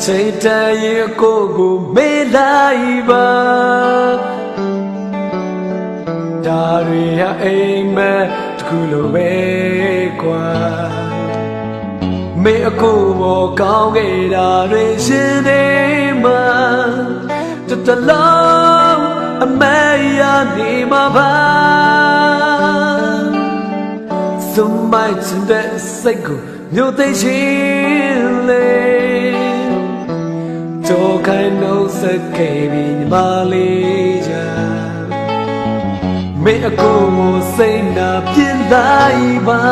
ချိန်တန်ရင်ကိုကိုမေးလိုက်ပါဒါတွေဟာအိမ်မက်တခုလိုပဲကွာမေအကိုဘောကောင်းခဲ့တာတွေရှင်နေမှာတလုံးအမေရနေမှာပါစွမ်းမိုက်တဲ့စိတ်ကိုမြို့သိချင်းလေတော့ခိုင်နှုတ်ဆက်ခဲ့ပြီးညီမလေးချာမေအကိုကိုစိတ်နာပြင်းလိုက်ပါ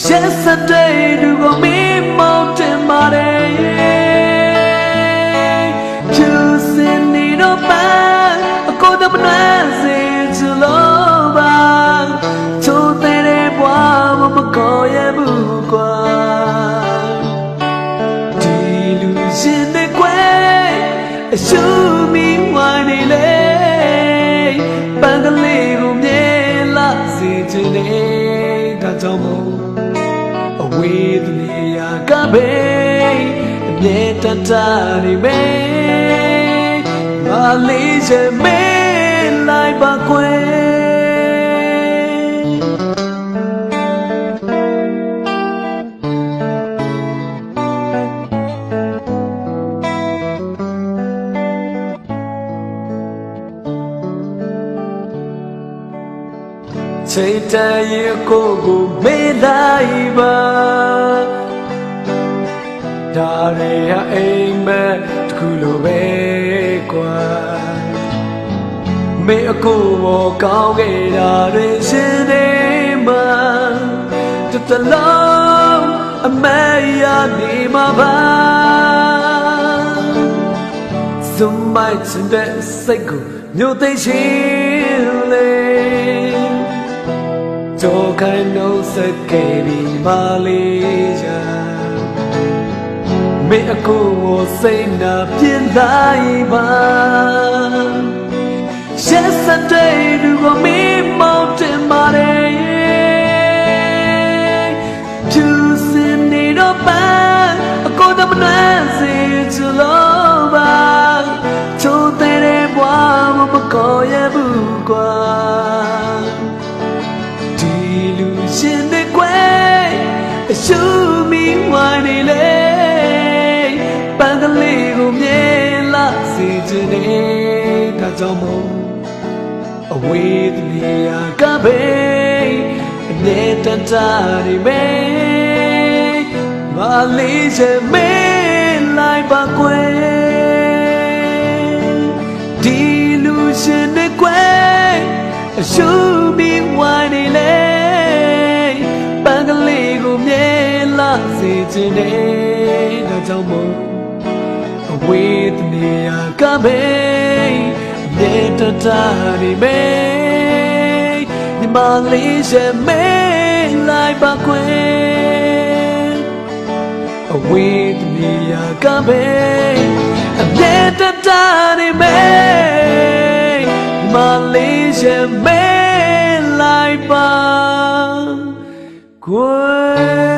ရက်စတဲ့သူကိုမေးမောင်းတင်ပါတယ်ကျူစင်နေတော့ပါအကိုတမနှမ်းစေချလို့ပါချိုးတဲ့ဘွားမကောရဘူးကွာဒီလူရှင်တဲ့ကွယ်အရှုမီဝိုင်းနေလေပန်းကလေးကိုမြဲလာစေချင်နေတာကြောင့်မို့အဝေးတနေရာကပဲအမြဲတမ်းနေမေငါလေးချင်မေးလိုက်ပါကွယ်ချိန်တန်ရင်ကိုကိုမေးလိုက်ပါဒါတွေဟာအိမ်မက်တခုလိုပဲကွာမေအကိုဘောကောင်းခဲ့တာတွေရှင်နေမှာတလုံးအမေရနေမှာပါစွမ်းမိုက်တဲ့စိတ်ကိုမြို့သိချင်းလေတော့ခိုင်နှုတ်ဆက်ခဲ့ပြီးမလေးချာမေအကိုကိုစိတ်နာပြင်းလိုက်ပါရက်စတဲ့သူကိုမေးမောင်းတင်ပါတယ်ကျူစင်နေတော့ပါအကိုတမနှမ်းစေချလို့ပါချိုးတဲ့ဘွားမကောရဘူးကွာရှင်တဲ့ကွယ်အရှုမီဝိုင်းနေလေပန်းကလေးကိုမြဲလာစေချင်နေတာကြောင့်မို့အဝေးတနေရာကပဲအမြဲတမ်းနေမေမလေးချင်မေးလိုက်ပါကွယ်ဒီလူရှင်တဲ့ကွယ်အရှုမီဝိုင်းနေလေစေချင်နေတာကြောင့်မို့အဝေးတနေရာကပဲအမြဲတမ်းနေမေညီမလေးရဲ့မေးလိုက်ပါကွယ်အဝေးတနေရာကပဲအမြဲတမ်းနေမေညီမလေးရဲ့မေးလိုက်ပါကွယ်